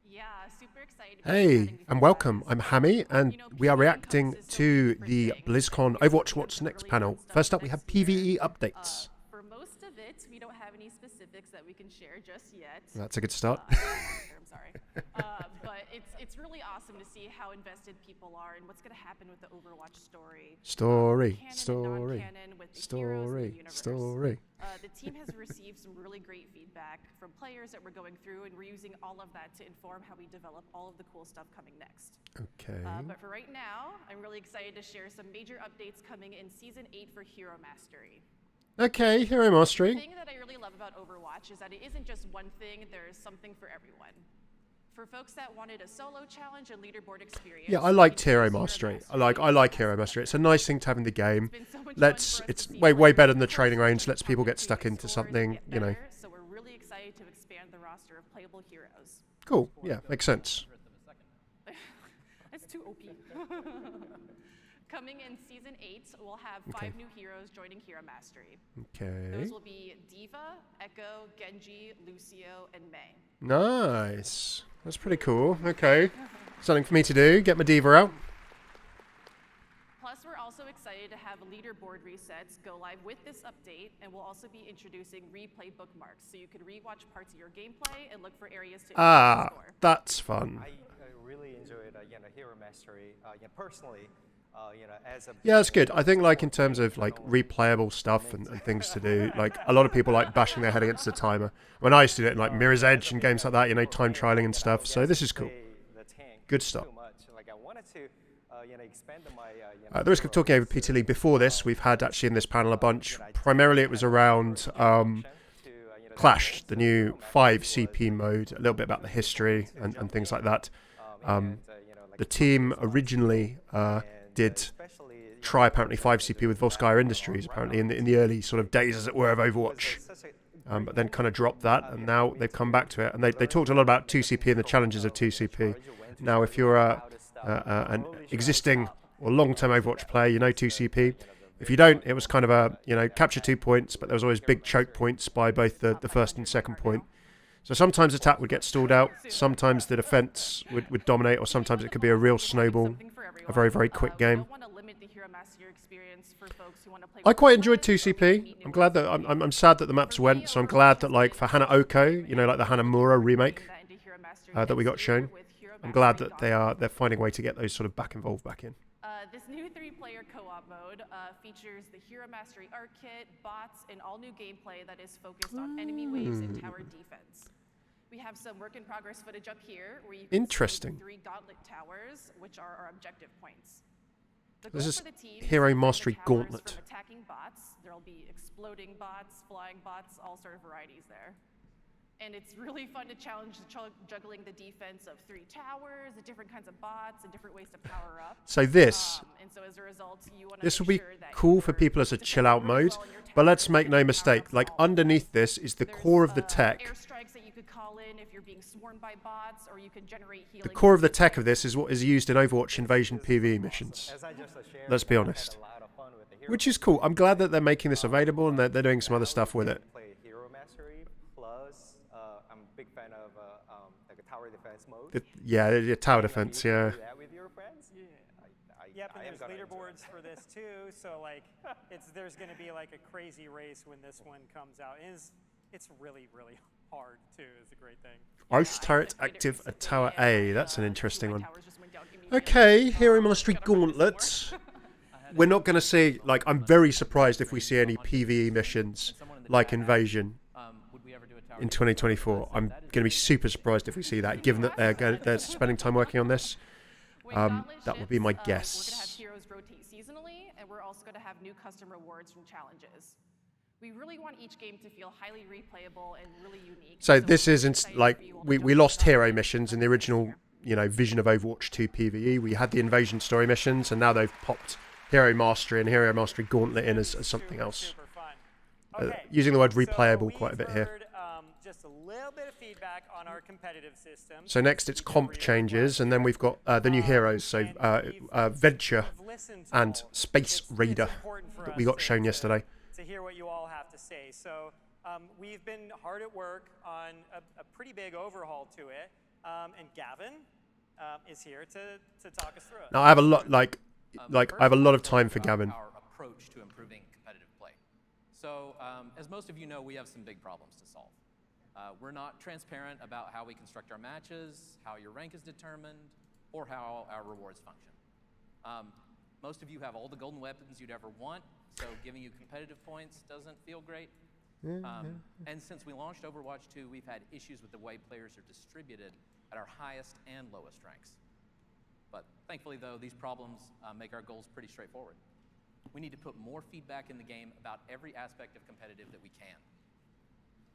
Yeah, super excited to be Hey, chatting with and you welcome. guys. I'm Hammeh, and we are PvE reacting encompasses so many to different the things, BlizzCon and Overwatch we have What's some Next really fun panel. stuff First up, we have next year. PvE updates. For most of it, we don't have any specifics that we can share just yet. That's a good start. I don't know the term, sorry. But it's really awesome to see how invested people are and what's going to happen with the Overwatch story. Story, Canon and story, non-canon with the heroes in the story, universe. story. The team has received some really great feedback from players that we're going through, and we're using all of that to inform how we develop all of the cool stuff coming next. Okay. But for right now, I'm really excited to share some major updates coming in Season 8 for Hero Mastery. Okay, Hero The Mastery. thing that I really love about Overwatch is that it isn't just one thing, there's something for everyone. For folks that wanted a solo challenge and leaderboard experience. Yeah, I liked Hero Mastery. I like Hero Mastery. It's a nice thing to have in the game. It's way better than the training range. Lets people get stuck into something, you know. So we're really excited to expand the roster of playable heroes. Cool. Yeah, makes sense. That's too OP. Coming in Season 8, we'll have 5 new heroes joining Hero Mastery. Okay. Those will be Diva, Echo, Genji, Lucio, and Mei. Nice. That's pretty cool. Okay. Something for me to do. Get my diva out. Plus, we're also excited to have leaderboard resets go live with this update, and we'll also be introducing replay bookmarks, so you can rewatch parts of your gameplay and look for areas to improve your score. That's fun. I really enjoyed Hero Mastery. Personally, as a Yeah, that's good. I think like in terms of like replayable stuff and things to do, like a lot of people like bashing their head against the timer. When I used to do it in like Mirror's Edge and games like that, you know, time trialing and stuff. So this is cool. Good stuff. Like I wanted to, expand my. At the risk of talking over Peter Lee, before this, we've had actually in this panel a bunch. Primarily it was around Clash, the new 5 CP mode, a little bit about the history and things like that. The team originally did try apparently 5 CP with Volskaya Industries, apparently in the early sort of days, as it were, of Overwatch. But then kind of dropped that, and now they've come back to it. And they talked a lot about 2 CP and the challenges of 2 CP. Now, if you're an existing or long-term Overwatch player, you know 2 CP. If you don't, it was kind of a, capture 2 points, but there was always big choke points by both the first and second point. So sometimes attack would get stalled out, sometimes the defense would dominate, or sometimes it could be a real snowball, a very, very quick game. I quite enjoyed 2CP. I'm glad that I'm sad that the maps went, so I'm glad that like for Hanaoko, like the Hanamura remake that we got shown, I'm glad that they're finding a way to get those sort of back in. This new 3-player co-op mode features the Hero Mastery Art Kit, bots, and all new gameplay that is focused on enemy waves and tower defense. We have some work-in-progress footage up here where you can see the 3 Gauntlet towers, which are our objective points. This is Hero Mastery Gauntlet. From attacking bots, there'll be exploding bots, flying bots, all sort of varieties there. And it's really fun to challenge juggling the defense of 3 towers, the different kinds of bots, and different ways to power up. So this as a result, this will be cool for people as a chill out mode, but let's make no mistake, like underneath this is the core of the tech. Airstrikes that you could call in if you're being swarmed by bots, or you can generate healing. The core of the tech of this is what is used in Overwatch Invasion PvE missions. Let's be honest. Which is cool. I'm glad that they're making this available and they're doing some other stuff with it. Hero Mastery plus, I'm a big fan of like a tower defense mode. Yeah, tower defense. Yeah. Do that with your friends? Yep, and there's leaderboards for this too, so like there's going to be like a crazy race when this one comes out. It's really, really hard too. It's a great thing. Ice turret active at Tower A. That's an interesting one. Okay, Hero Mastery Gauntlet. We're not going to see, like, I'm very surprised if we see any PvE missions like Invasion in 2024. I'm going to be super surprised if we see that, given that they're spending time working on this. That would be my guess. We're going to have heroes rotate seasonally, and we're also going to have new custom rewards from challenges. We really want each game to feel highly replayable and really unique. So this isn't like we lost hero missions in the original, vision of Overwatch 2 PvE. We had the Invasion story missions, and now they've popped Hero Mastery and Hero Mastery Gauntlet in as something else. Using the word replayable quite a bit here. Just a little bit of feedback on our competitive system. So next it's comp changes, and then we've got the new heroes, so Venture and Space Raider that we got shown yesterday. To hear what you all have to say. So we've been hard at work on a pretty big overhaul to it. And Gavin is here to talk us through it. Now I have a lot, like I have a lot of First, time for about Gavin. Our approach to improving competitive play. So, as most of you know, we have some big problems to solve. We're not transparent about how we construct our matches, how your rank is determined, or how our rewards function. Most of you have all the golden weapons you'd ever want, so giving you competitive points doesn't feel great. And since we launched Overwatch 2, we've had issues with the way players are distributed at our highest and lowest ranks. But thankfully, though, these problems make our goals pretty straightforward. We need to put more feedback in the game about every aspect of competitive that we can.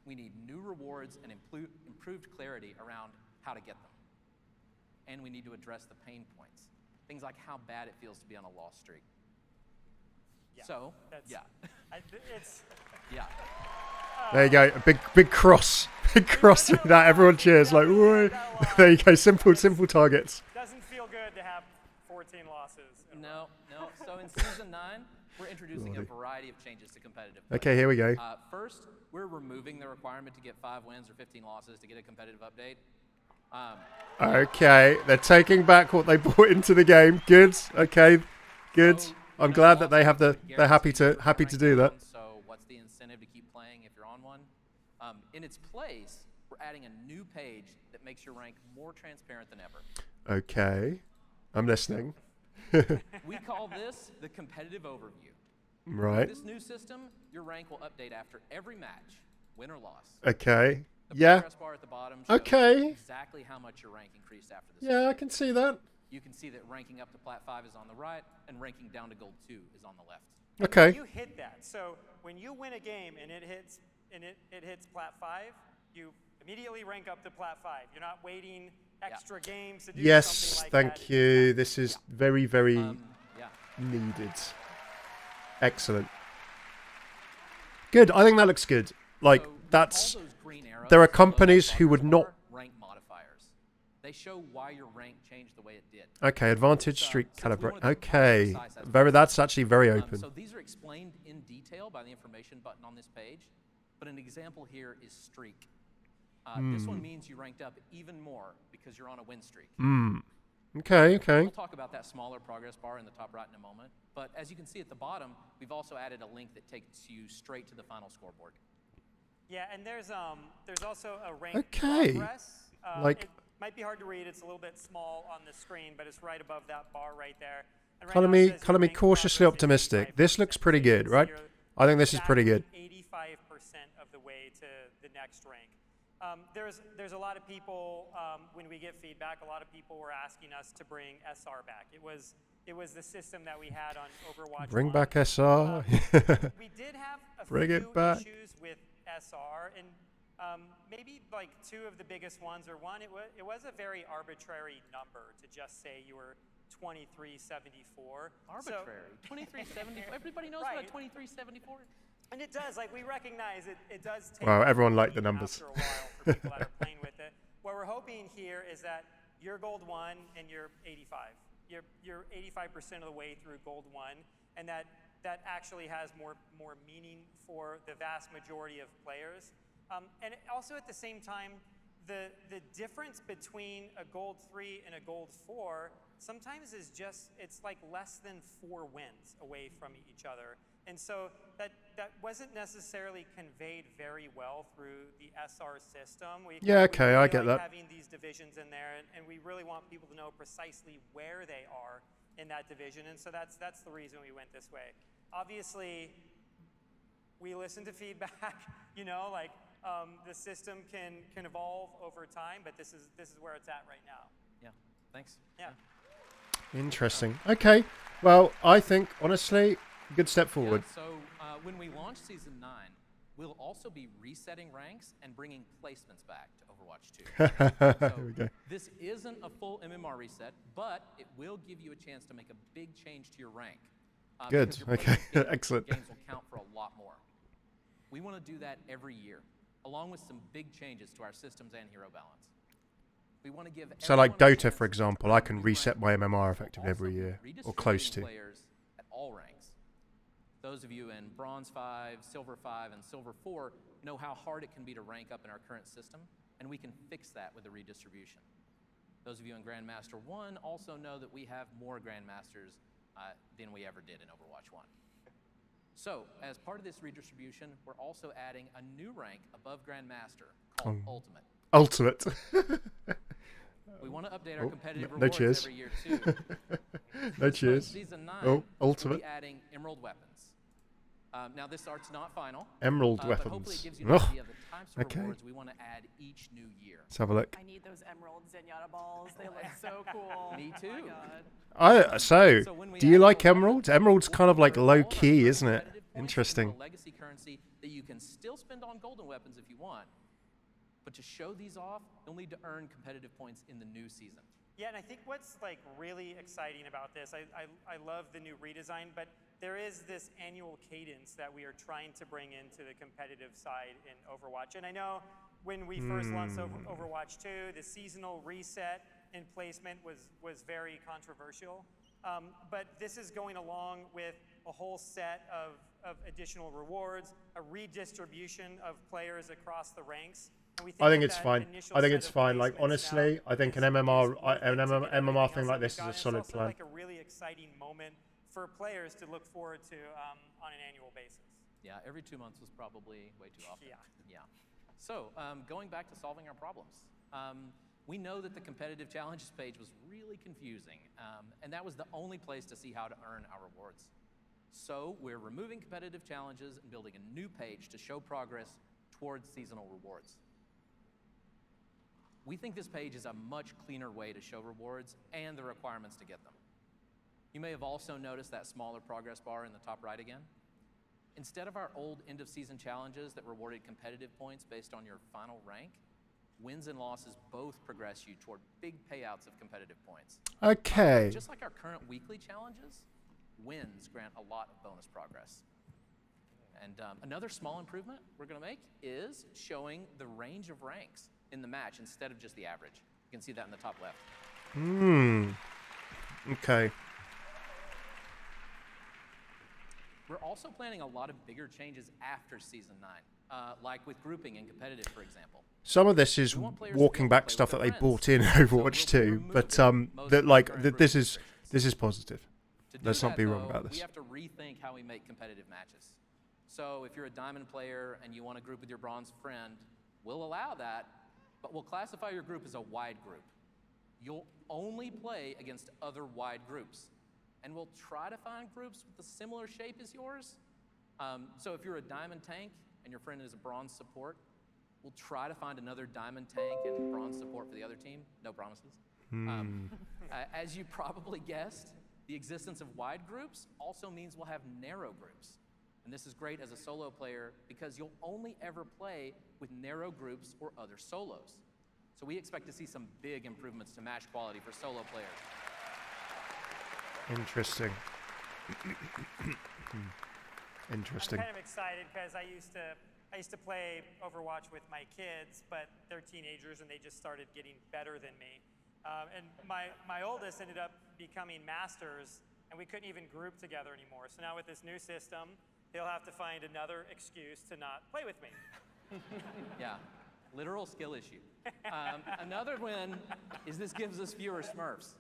We need new rewards and improved clarity around how to get them. And we need to address the pain points, things like how bad it feels to be on a loss streak. Yeah, So, that's- yeah. It's Yeah. There you go, a big cross, big cross through that. Everyone cheers like, whoa. There you go, simple targets. doesn't feel good to have 14 losses. in a row. No. So in Season 9, we're introducing a variety of changes to competitive play. Okay, here we go. First, we're removing the requirement to get 5 wins or 15 losses to get a competitive update. Okay, they're taking back what they brought into the game. Good. Okay, good. So, I'm you know, glad we're that they also have they're happy to guaranteed do that. rank down, So what's the incentive to keep playing if you're on one? In its place, we're adding a new page that makes your rank more transparent than ever. Okay, I'm listening. We call this the Competitive Overview. Right. With this new system, your rank will update after every match, win or loss. Okay. The Yeah. progress bar at the bottom shows Okay. exactly how much your rank increased after the Yeah, I can see that. You can see that ranking up to Plat 5 is on the right, and ranking down to Gold 2 is on the left. Okay. You hit that. So when you win a game and it hits Plat 5, you immediately rank up to Plat 5. You're not waiting extra games to do Yes, something like thank that. you. This is very Yeah. needed. Excellent. Good. I think that looks good. Like So that's. all those green arrows There are below the companies who would progress not. bar, rank modifiers. They show why your rank changed the way it did. Okay, advantage So, streak since we calibrate. wanna keep it Okay, precise as very. That's actually very possible, open. So these are explained in detail by the information button on this page, but an example here is streak. This one means you ranked up even more because you're on a win streak. Okay. We'll talk about that smaller progress bar in the top right in a moment. But as you can see at the bottom, we've also added a link that takes you straight to the final scoreboard. Yeah, and there's also a rank Okay. progress. Like- it might be hard to read. It's a little bit small on the screen, but it's right above that bar right there. And right Color now it me, says color your me rank cautiously progress is optimistic. This 85%. looks pretty So you good, can see right? you're I think this is pretty good. exactly 85% of the way to the next rank. There's a lot of people, when we get feedback, a lot of people were asking us to bring SR back. It was the system that we had on Overwatch Bring 1. back SR. We did have a Bring few it back. issues with SR, and maybe like 2 of the biggest ones are one, it was a very arbitrary number to just say you were 2374. Arbitrary. 2374. Everybody knows Right. what a 2374 is. And it does, like we recognize it does take Wow, everyone liked the after numbers. a while for people that are playing with it. What we're hoping here is that you're Gold 1 and you're 85. You're 85% of the way through Gold 1, and that actually has more meaning for the vast majority of players. And also at the same time, the difference between a Gold 3 and a Gold 4 sometimes is it's like less than 4 wins away from each other. And so that wasn't necessarily conveyed very well through the SR system. Yeah, okay, I really get like that. having these divisions in there, and we really want people to know precisely where they are in that division. And so that's the reason we went this way. Obviously, we listen to feedback. The system can evolve over time, but this is where it's at right now. Yeah. Thanks. Yeah. Interesting. Okay. Well, I think honestly, good step forward. Yeah, so when we launch Season 9, we'll also be resetting ranks and bringing placements back to Overwatch 2. There we go. This isn't a full MMR reset, but it will give you a chance to make a big change to your rank. Good. Because your Okay. placement Excellent. games will count for a lot more. We want to do that every year, along with some big changes to our systems and hero balance. We want to give So like everyone a Dota, chance for to example, I can rank reset my MMR while effectively every also year, or redistributing close to. players at all ranks. Those of you in Bronze 5, Silver 5, and Silver 4 know how hard it can be to rank up in our current system, and we can fix that with a redistribution. Those of you in Grandmaster 1 also know that we have more Grandmasters than we ever did in Overwatch 1. So, as part of this redistribution, we're also adding a new rank above Grandmaster called Ultimate. Ultimate. We want to update our competitive no rewards cheers. every year too. No So cheers. Season 9, Oh, we'll Ultimate. be adding Emerald weapons. Now, this art's not final. Emerald But hopefully it weapons. gives you an Ugh. idea of the types of Okay. rewards we want to add each new year. Let's have a look. I need those emerald Zenyatta balls. They look so cool. Me Oh too. my God. So, when we do you add like Emerald emeralds? weapons, Emerald's we'll kind of like convert all low of our key, isn't it? competitive points Interesting. into a legacy currency that you can still spend on golden weapons if you want. But to show these off, you'll need to earn competitive points in the new season. Yeah, and I think what's like really exciting about this, I love the new redesign, but there is this annual cadence that we are trying to bring into the competitive side in Overwatch. And I know when we first launched Overwatch 2, the seasonal reset and placement was very controversial. But this is going along with a whole set of additional rewards, a redistribution of players across the ranks. And we I think that it's that fine. initial I think set it's of fine. Like, placements honestly, now I think an is MMR, worth it to get MMR everything thing else like that this is we've a got. solid It's also plan. like a really exciting moment for players to look forward to on an annual basis. Yeah, every 2 months was probably way too often. Yeah. So, going back to solving our problems. We know that the competitive challenges page was really confusing, and that was the only place to see how to earn our rewards. So, we're removing competitive challenges and building a new page to show progress towards seasonal rewards. We think this page is a much cleaner way to show rewards and the requirements to get them. You may have also noticed that smaller progress bar in the top right again. Instead of our old end-of-season challenges that rewarded competitive points based on your final rank, wins and losses both progress you toward big payouts of competitive points. Okay. Just like our current weekly challenges, wins grant a lot of bonus progress. And another small improvement we're going to make is showing the range of ranks in the match instead of just the average. You can see that in the top left. Okay. We're also planning a lot of bigger changes after Season 9, like with grouping in competitive, for example. Some of this is We want players to walking be able to back play stuff with that they their bought friends. in So Overwatch we'll 2, remove but most that of the like current this grouping is restrictions. positive. To do Let's not that, be wrong though, about this. We have to rethink how we make competitive matches. So if you're a diamond player and you want to group with your bronze friend, we'll allow that, but we'll classify your group as a wide group. You'll only play against other wide groups. And we'll try to find groups with a similar shape as yours. So if you're a diamond tank and your friend is a bronze support, we'll try to find another diamond tank and bronze support for the other team. No promises. As you probably guessed, the existence of wide groups also means we'll have narrow groups. And this is great as a solo player because you'll only ever play with narrow groups or other solos. So we expect to see some big improvements to match quality for solo players. Interesting. Interesting. I'm kind of excited because I used to play Overwatch with my kids, but they're teenagers and they just started getting better than me. And my oldest ended up becoming masters, and we couldn't even group together anymore. So now with this new system, he'll have to find another excuse to not play with me. Yeah, literal skill issue. Another win is this gives us fewer Smurfs.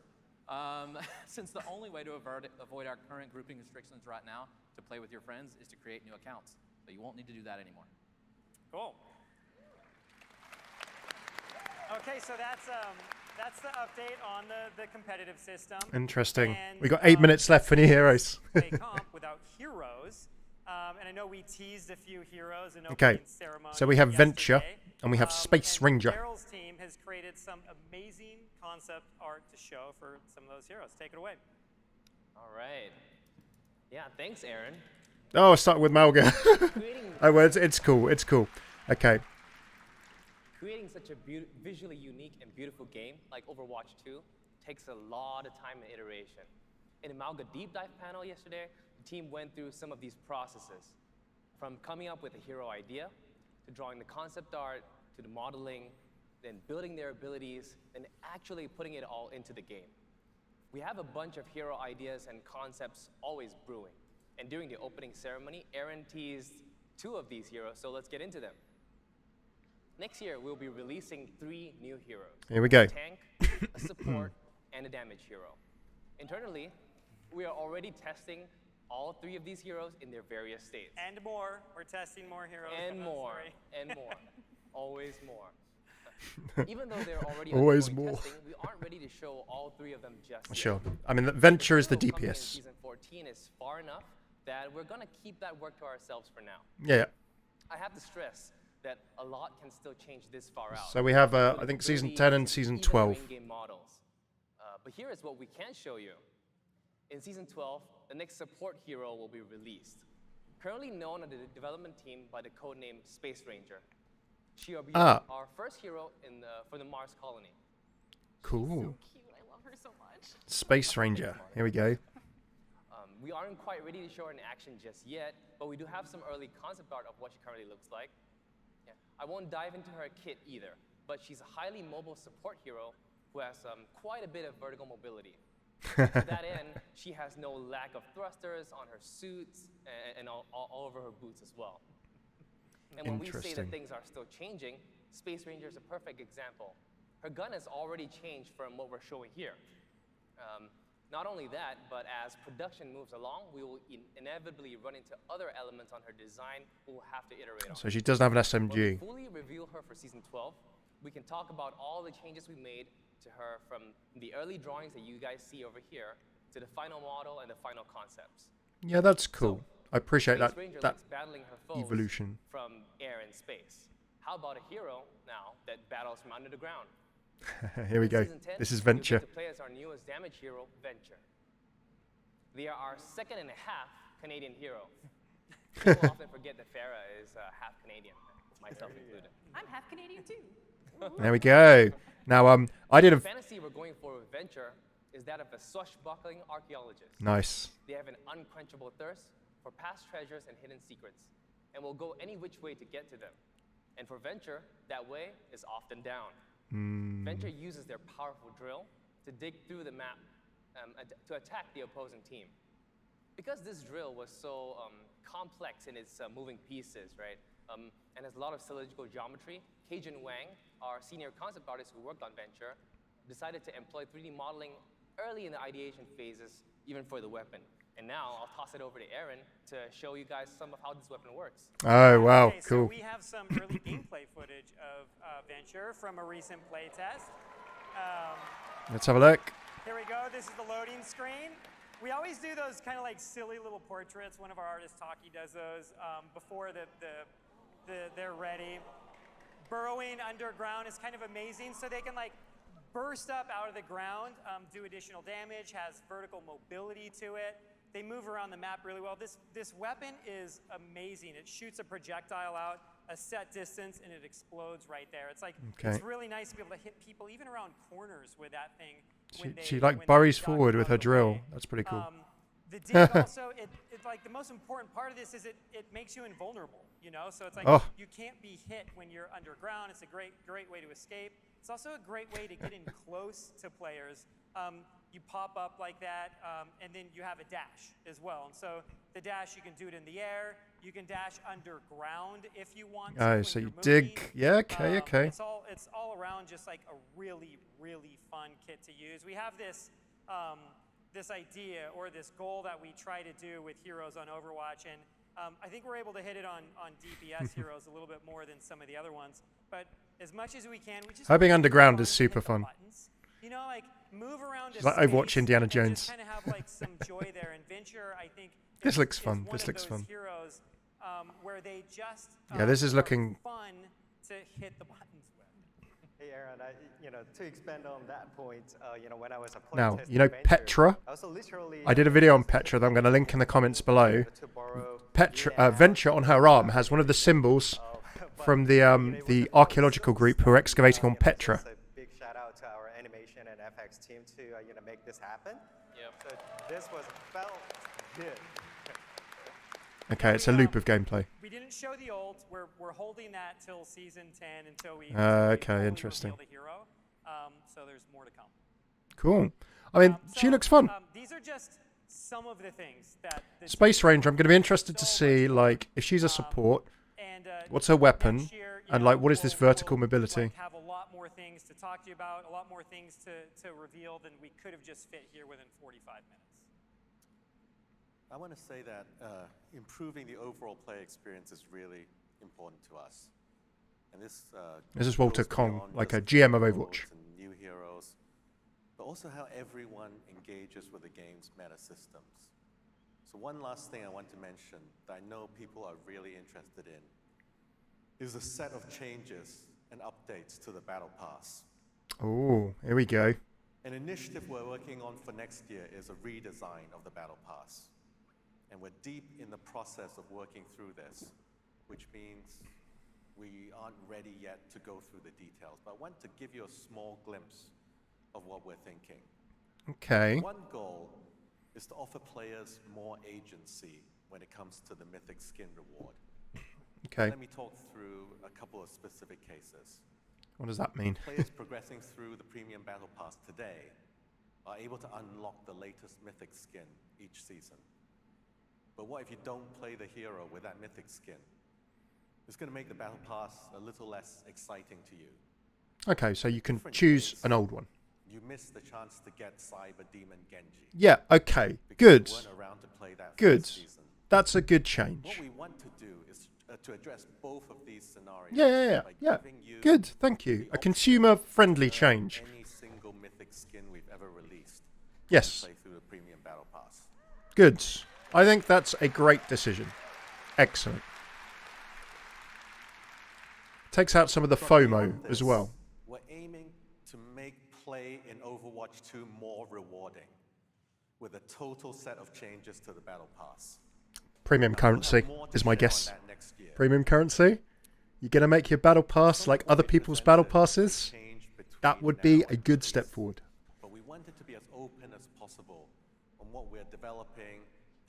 Since the only way to avoid our current grouping restrictions right now to play with your friends is to create new accounts. But you won't need to do that anymore. Cool. Okay, so that's the update on the competitive system. Interesting. And, We got 8 minutes left for new heroes. play comp without heroes. And I know we teased a few heroes in Okay, opening ceremony so we have Venture yesterday. and we have Space and Ranger. Daryl's team has created some amazing concept art to show for some of those heroes. Take it away. All right. Yeah, thanks, Aaron. Oh, I'll start with Malga. Creating, Oh, well, it's cool. It's cool. Okay. creating such a visually unique and beautiful game like Overwatch 2 takes a lot of time and iteration. In the Malga Deep Dive panel yesterday, the team went through some of these processes, from coming up with a hero idea, to drawing the concept art, to the modeling, then building their abilities, and actually putting it all into the game. We have a bunch of hero ideas and concepts always brewing. And during the opening ceremony, Aaron teased 2 of these heroes, so let's get into them. Next year, we'll be releasing 3 new heroes. Here we go. A tank, a support, and a damage hero. Internally, we are already testing all 3 of these heroes in their various states. And more. We're testing more heroes. And more. And more. Always more. Even though they're already Always undergoing more. testing, we aren't ready to show all 3 of them just yet. Sure. I mean, Venture is the hero coming in DPS. Season 14 is far enough that we're going to keep that work to ourselves for now. Yeah. I have to stress that a lot can still change this far out. So we have, I think, season 10 and season 12. In-game models. But here is what we can show you. In season 12, the next support hero will be released. Currently known on the development team by the codename Space Ranger. She will be our first hero for the Mars colony. Cool. So cute. I love her so much. Space Ranger. Here we go. We aren't quite ready to show her in action just yet, but we do have some early concept art of what she currently looks like. Yeah. I won't dive into her kit either, but she's a highly mobile support hero who has quite a bit of vertical mobility. To that end, she has no lack of thrusters on her suits and all over her boots as well. And when we say that things are still changing, Space Ranger is a perfect example. Her gun has already changed from what we're showing here. Not only that, but as production moves along, we will inevitably run into other elements on her design we'll have to iterate on. So she doesn't have an When we SMG. fully reveal her for season 12, we can talk about all the changes we made to her from the early drawings that you guys see over here to the final model and the final concepts. Yeah, that's cool. I appreciate Space that Ranger that likes battling her foes evolution. from air and space. How about a hero now that battles from under the ground? Here we In go. season 10, This is you'll Venture. get to play as our newest damage hero, Venture. They are our second and a half Canadian hero. People often forget that Farah is half Canadian, myself included. I'm half Canadian too. There we go. Now, I did a... The fantasy we're going for with Venture is that of a swashbuckling archaeologist. Nice. They have an unquenchable thirst for past treasures and hidden secrets, and will go any which way to get to them. And for Venture, that way is often down. Venture uses their powerful drill to dig through the map to attack the opposing team. Because this drill was so complex in its moving pieces, right, and has a lot of cylindrical geometry, Cajun Wang, our senior concept artist who worked on Venture, decided to employ 3D modeling early in the ideation phases, even for the weapon. And now I'll toss it over to Aaron to show you guys some of how this weapon works. Oh, wow. Okay, Cool. So we have some early gameplay footage of Venture from a recent playtest. Let's have a look. Here we go. This is the loading screen. We always do those kind of like silly little portraits. One of our artists, Taki, does those before they're ready. Burrowing underground is kind of amazing. So they can like burst up out of the ground, do additional damage, has vertical mobility to it. They move around the map really well. This weapon is amazing. It shoots a projectile out a set distance and it explodes right there. It's like, it's really nice to be able to hit people even around corners with that thing. She like buries forward with her drill. That's pretty cool. The dig also, it's like the most important part of this is it makes you invulnerable, you know? So it's like you can't be hit when you're underground. It's a great way to escape. It's also a great way to get in close to players. You pop up like that, and then you have a dash as well. And so the dash, you can do it in the air. You can dash underground if you want to. Oh, so you dig. Yeah, okay. It's all around just like a really, really fun kit to use. We have this this idea or this goal that we try to do with heroes on Overwatch, and I think we're able to hit it on DPS heroes a little bit more than some of the other ones. But as much as we can, we just Hopping underground is super fun. Buttons. You know, like move around. It's like Overwatch Indiana Jones. Just kind of have like some joy there. And Venture, I think. This looks is fun. one This of looks those fun. Heroes, where they just Yeah, this is are looking fun to hit the buttons with. Hey Aaron, to expand on that point, when I was a Now, playtest you know Venture, Petra? I was literally I did a video on Petra that I'm going to link in the comments below. to borrow Petra, Venture on her arm has one of the symbols from the archaeological group who are excavating on Petra. Just a big shout out to our animation and FX team to make this happen. Yep. So this felt good. Okay, it's a loop of gameplay. We didn't show the ult. We're holding that till season 10 until we Okay, fully interesting. reveal the hero. So there's more to come. Cool. I mean, she looks fun. These are just some of the things that Space Ranger, I'm going to be interested to see, like, if she's a support, And What's her weapon? next year, And like, what is this vertical we'll, mobility? like, have a lot more things to talk to you about, a lot more things to reveal than we could have just fit here within 45 minutes. I want to say that improving the overall play experience is really important to us. And this is Walter goes Kong, beyond like a just GM of modes Overwatch. and new heroes, but also how everyone engages with the game's meta systems. So one last thing I want to mention that I know people are really interested in is a set of changes and updates to the Battle Pass. Oh, here we go. An initiative we're working on for next year is a redesign of the Battle Pass. And we're deep in the process of working through this, which means we aren't ready yet to go through the details. But I want to give you a small glimpse of what we're thinking. Okay. One goal is to offer players more agency when it comes to the Mythic Skin reward. Okay. Let me talk through a couple of specific cases. What does that mean? Players progressing through the Premium Battle Pass today are able to unlock the latest Mythic Skin each season. But what if you don't play the hero with that Mythic Skin? It's going to make the Battle Pass a little less exciting to you. Okay, so you can Different choose case. an old one. You miss the chance to get Cyber Demon Genji. Yeah, okay. because Good. you weren't around to play that Good. first season. That's a good What change. we want to do is to address both of these scenarios by Yeah. giving you Good, thank you. the A option consumer-friendly to earn change. any single Mythic Skin we've ever released. Yes. Play through the Premium Battle Pass. Good. I think that's a great decision. Excellent. Takes out some of the But FOMO beyond as this, well. We're aiming to make play in Overwatch 2 more rewarding with a total set of changes to the Battle Pass. Premium Now, we'll currency have more to is my share on guess. that next year. Premium currency? You're going to make your battle pass like other people's battle passes? Change between That would be now a and good release. step forward. But we wanted to be as open as possible on what we're developing,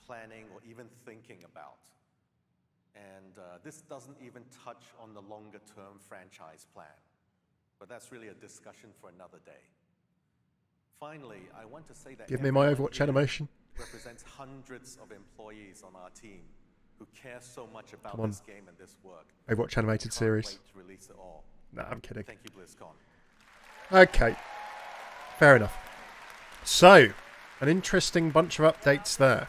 planning, or even thinking about. And this doesn't even touch on the longer-term franchise plan. But that's really a discussion for another day. Finally, I want to say that Give me my everyone Overwatch here animation. represents hundreds of employees on our team who care so much about Come on. this game and this work. Overwatch animated Can't series. wait to release it all. No, I'm kidding. Thank you, BlizzCon. Okay. Fair enough. So, an interesting bunch of updates there.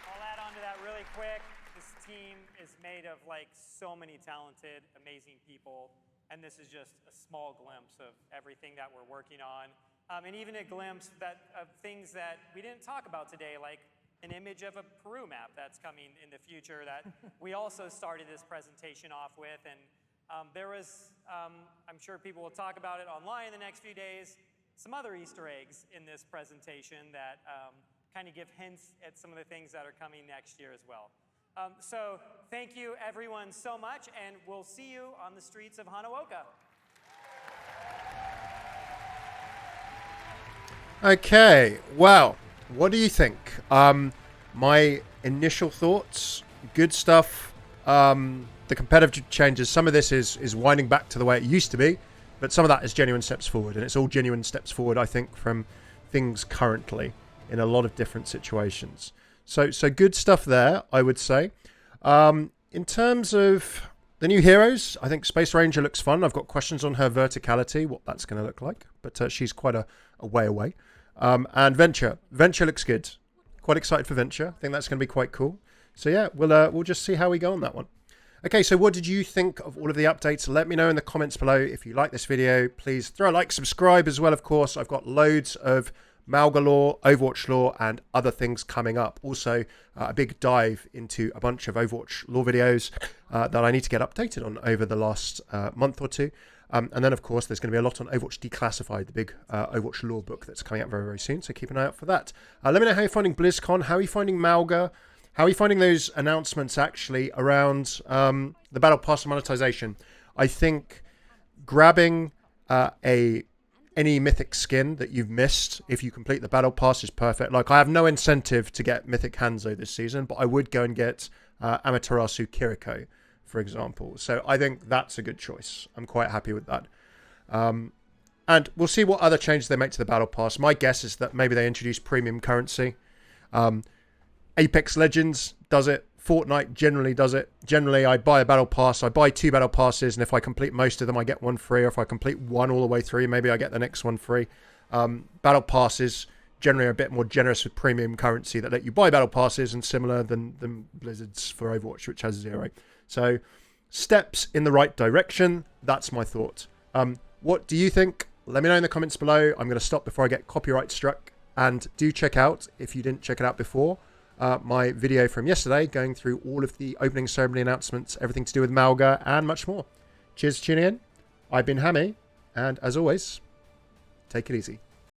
I'll add on to that really quick. This team is made of like so many talented, amazing people, and this is just a small glimpse of everything that we're working on, and even a glimpse of things that we didn't talk about today, like an image of a Peru map that's coming in the future that we also started this presentation off with, and there was, I'm sure people will talk about it online in the next few days, some other Easter eggs in this presentation that kind of give hints at some of the things that are coming next year as well. So thank you everyone so much, and we'll see you on the streets of Hanaoka. Okay, well, what do you think? My initial thoughts, good stuff. The competitive changes, some of this is winding back to the way it used to be, but some of that is genuine steps forward, and it's all genuine steps forward, I think, from things currently in a lot of different situations. So good stuff there, I would say. In terms of the new heroes, I think Space Ranger looks fun. I've got questions on her verticality, what that's going to look like, but she's quite a way away. And Venture looks good. Quite excited for Venture. I think that's going to be quite cool. So yeah, we'll just see how we go on that one. Okay, so what did you think of all of the updates? Let me know in the comments below. If you like this video, please throw a like, subscribe as well, of course. I've got loads of Malga lore, Overwatch lore, and other things coming up. Also, a big dive into a bunch of Overwatch lore videos that I need to get updated on over the last month or two. And then, of course, there's going to be a lot on Overwatch Declassified, the big Overwatch lore book that's coming out very, very soon. So keep an eye out for that. Let me know how you're finding BlizzCon. How are you finding Malga? How are you finding those announcements, actually, around the Battle Pass monetization? I think grabbing any mythic skin that you've missed if you complete the Battle Pass is perfect. Like, I have no incentive to get Mythic Hanzo this season, but I would go and get Amaterasu Kiriko, for example. So I think that's a good choice. I'm quite happy with that. And we'll see what other changes they make to the Battle Pass. My guess is that maybe they introduce premium currency. Apex Legends does it Fortnite generally does it. Generally, I buy a battle pass. I buy 2 battle passes, and if I complete most of them, I get one free. Or if I complete one all the way through, maybe I get the next one free. Battle passes generally are a bit more generous with premium currency that let you buy battle passes, and similar than Blizzard's for Overwatch, which has 0. So steps in the right direction. That's my thought. What do you think? Let me know in the comments below. I'm going to stop before I get copyright struck. And do check out, if you didn't check it out before, my video from yesterday going through all of the opening ceremony announcements, everything to do with Malga, and much more. Cheers for tuning in. I've been Hammeh, and as always, take it easy.